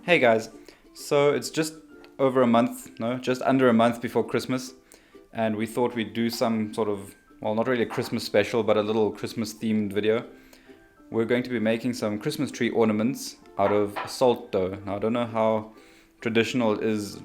Hey guys, so it's just over a month, no, just under a month before Christmas, and we thought we'd do some sort of, well, not really a Christmas special, but a little Christmas themed video. We're going to be making some Christmas tree ornaments out of salt dough. Now, I don't know how traditional it is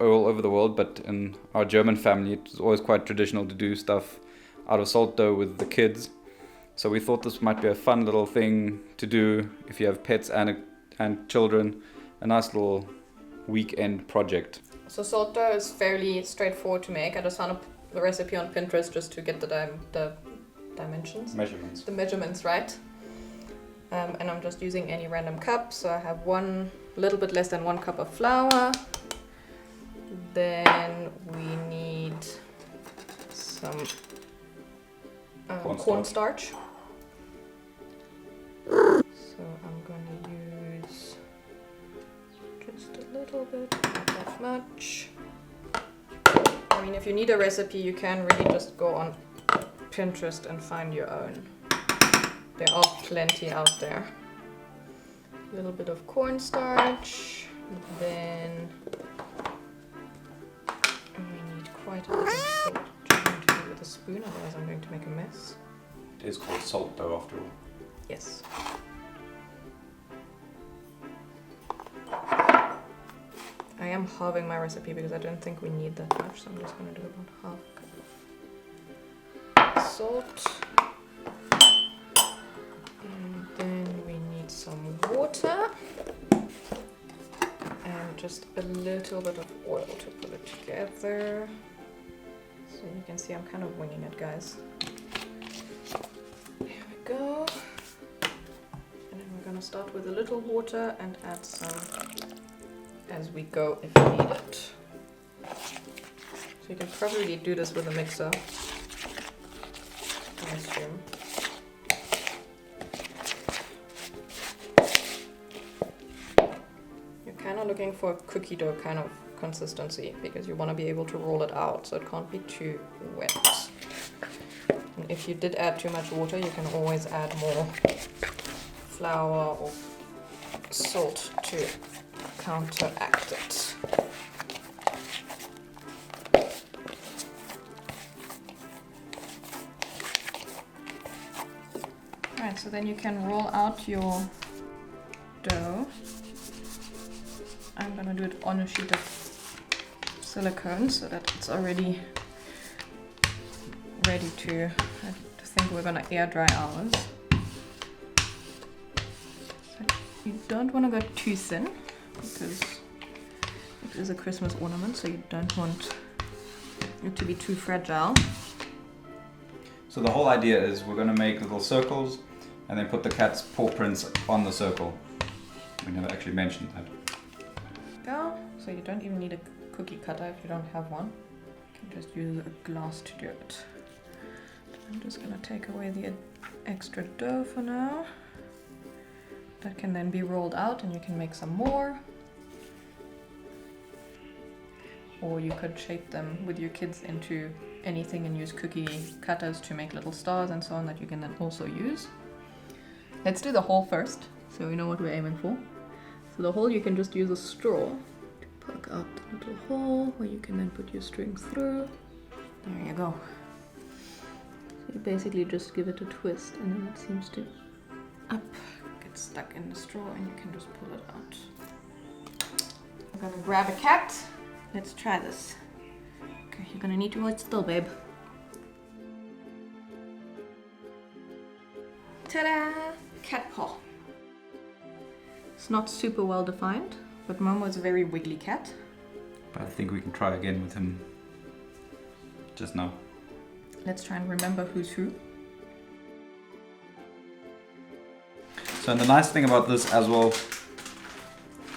all over the world, but in our German family, it's always quite traditional to do stuff out of salt dough with the kids. So we thought this might be a fun little thing to do if you have pets and children, a nice little weekend project. So salt dough is fairly straightforward to make. I just found the recipe on Pinterest just to get the dimensions. Measurements. The measurements right. And I'm just using any random cup. So I have a little bit less than 1 cup of flour. Then we need some cornstarch. So I'm going to use just a little bit, not that much. I mean, if you need a recipe, you can really just go on Pinterest and find your own. There are plenty out there. A little bit of cornstarch, then we need quite a bit of salt. I'm going to do it with a spoon, otherwise I'm going to make a mess. It is called salt dough after all. Yes. I am halving my recipe because I don't think we need that much, so I'm just going to do about half a cup of salt. And then we need some water and just a little bit of oil to put it together. So you can see I'm kind of winging it, guys. There we go. And then we're going to start with a little water and add some as we go if we need it. So you can probably do this with a mixer, I assume. You're kind of looking for a cookie dough kind of consistency because you want to be able to roll it out, so it can't be too wet. And if you did add too much water, you can always add more flour or salt to counteract it. Alright, so then you can roll out your dough. I'm gonna do it on a sheet of silicone so that it's already ready to, I think we're gonna air dry ours. So you don't want to go too thin because it is a Christmas ornament, so you don't want it to be too fragile. So the whole idea is we're going to make little circles and then put the cat's paw prints on the circle. We never actually mentioned that. Go. So you don't even need a cookie cutter if you don't have one. You can just use a glass to do it. I'm just going to take away the extra dough for now. That can then be rolled out and you can make some more. Or you could shape them with your kids into anything and use cookie cutters to make little stars and so on that you can then also use. Let's do the hole first, so we know what we're aiming for. So the hole, you can just use a straw to poke out the little hole where you can then put your string through. There you go. So you basically just give it a twist and then it seems to get stuck in the straw and you can just pull it out. I'm gonna grab a cat. Let's try this. Okay, you're gonna need to hold still, babe. Ta-da! Cat paw. It's not super well defined, but Momo is a very wiggly cat. But I think we can try again with him just now. Let's try and remember who's who. So and the nice thing about this as well,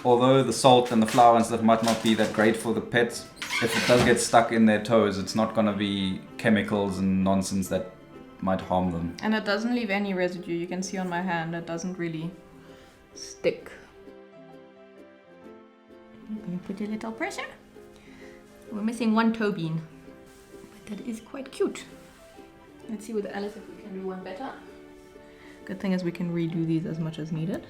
although the salt and the flour and stuff might not be that great for the pets, if it does get stuck in their toes, it's not going to be chemicals and nonsense that might harm them. And it doesn't leave any residue. You can see on my hand, it doesn't really stick. I'm going to put a little pressure. We're missing one toe bean, but that is quite cute. Let's see with Alice if we can do one better. Good thing is we can redo these as much as needed.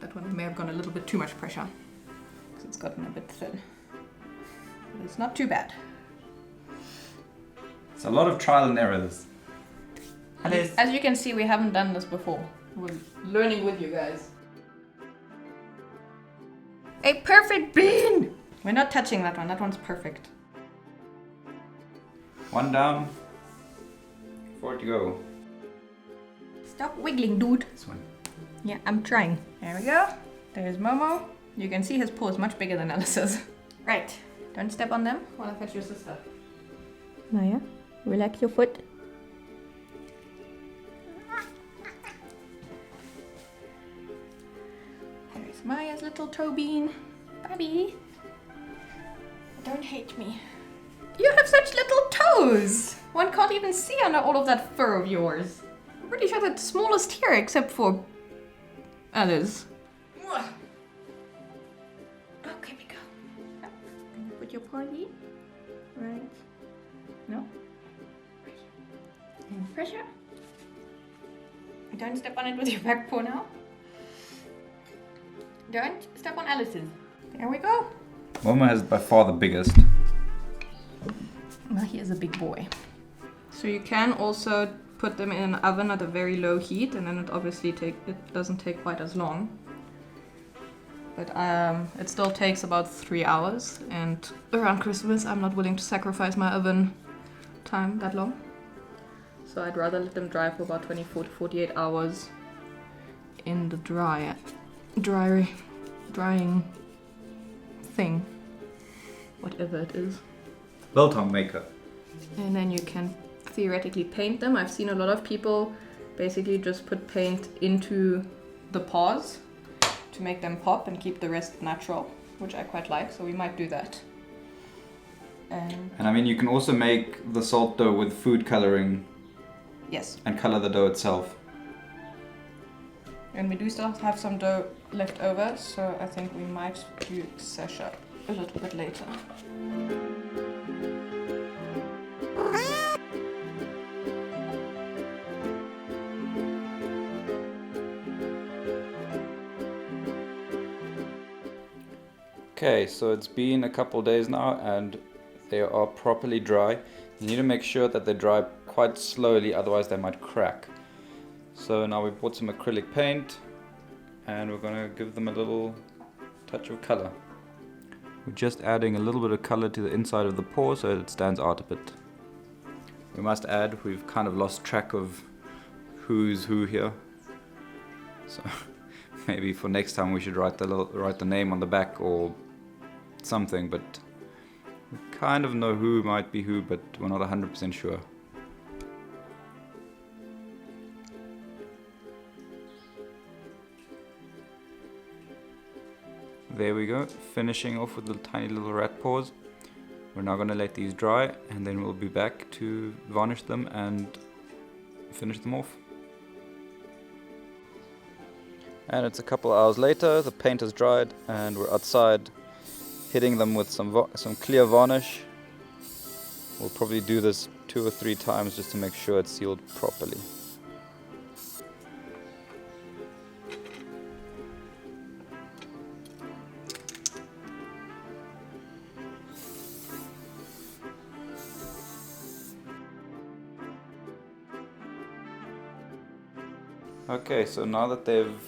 That one may have gone a little bit too much pressure because it's gotten a bit thin. But it's not too bad. It's a lot of trial and errors. As you can see, we haven't done this before. We're learning with you guys. A perfect bean! We're not touching that one. That one's perfect. One down. 4 to go. Stop wiggling, dude. This one. Yeah, I'm trying. There we go. There's Momo. You can see his paw is much bigger than Alice's. Right. Don't step on them while I fetch your sister. Maya, relax your foot. There's Maya's little toe bean. Bobby. Don't hate me. You have such little toes! One can't even see under all of that fur of yours. I'm pretty sure that's smallest here except for Alice. Okay, we go. Put your paw in. Right. No? And pressure. Don't step on it with your back paw now. Don't step on Alice's. There we go. Momo has by far the biggest. Well, he is a big boy. So you can also put them in an oven at a very low heat, and then it obviously doesn't take quite as long. But it still takes about 3 hours, and around Christmas I'm not willing to sacrifice my oven time that long. So I'd rather let them dry for about 24 to 48 hours in the drying thing, whatever it is. Biltong maker. And then you can theoretically paint them. I've seen a lot of people basically just put paint into the paws to make them pop and keep the rest natural, which I quite like, so we might do that. And I mean, you can also make the salt dough with food coloring. Yes. And color the dough itself. And we do still have some dough left over, so I think we might do sasha a little bit later. Okay, so it's been a couple days now and they are properly dry. You need to make sure that they dry quite slowly, otherwise they might crack. So now we bought some acrylic paint and we're gonna give them a little touch of color. We're just adding a little bit of color to the inside of the paw so it stands out a bit. We must add, we've kind of lost track of who's who here. So maybe for next time we should write the name on the back or something, but we kind of know who might be who, but we're not 100% sure. There we go, finishing off with the tiny little rat paws. We're now going to let these dry and then we'll be back to varnish them and finish them off. And it's a couple hours later, the paint has dried and we're outside hitting them with some clear varnish. We'll probably do this 2 or 3 times just to make sure it's sealed properly. Okay, so now that they've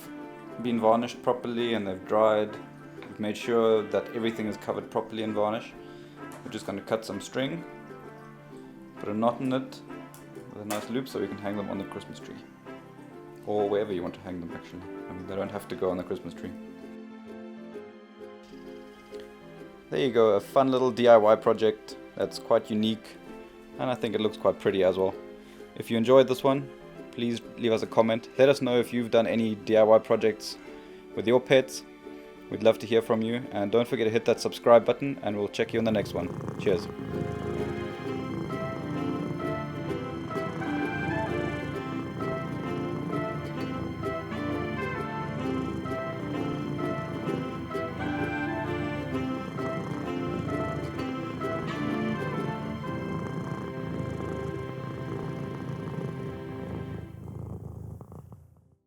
been varnished properly and they've dried, we've made sure that everything is covered properly in varnish. We're just going to cut some string, put a knot in it with a nice loop so we can hang them on the Christmas tree. Or wherever you want to hang them actually. I mean, they don't have to go on the Christmas tree. There you go, a fun little DIY project that's quite unique and I think it looks quite pretty as well. If you enjoyed this one, please leave us a comment. Let us know if you've done any DIY projects with your pets. We'd love to hear from you. And don't forget to hit that subscribe button and we'll check you on the next one. Cheers.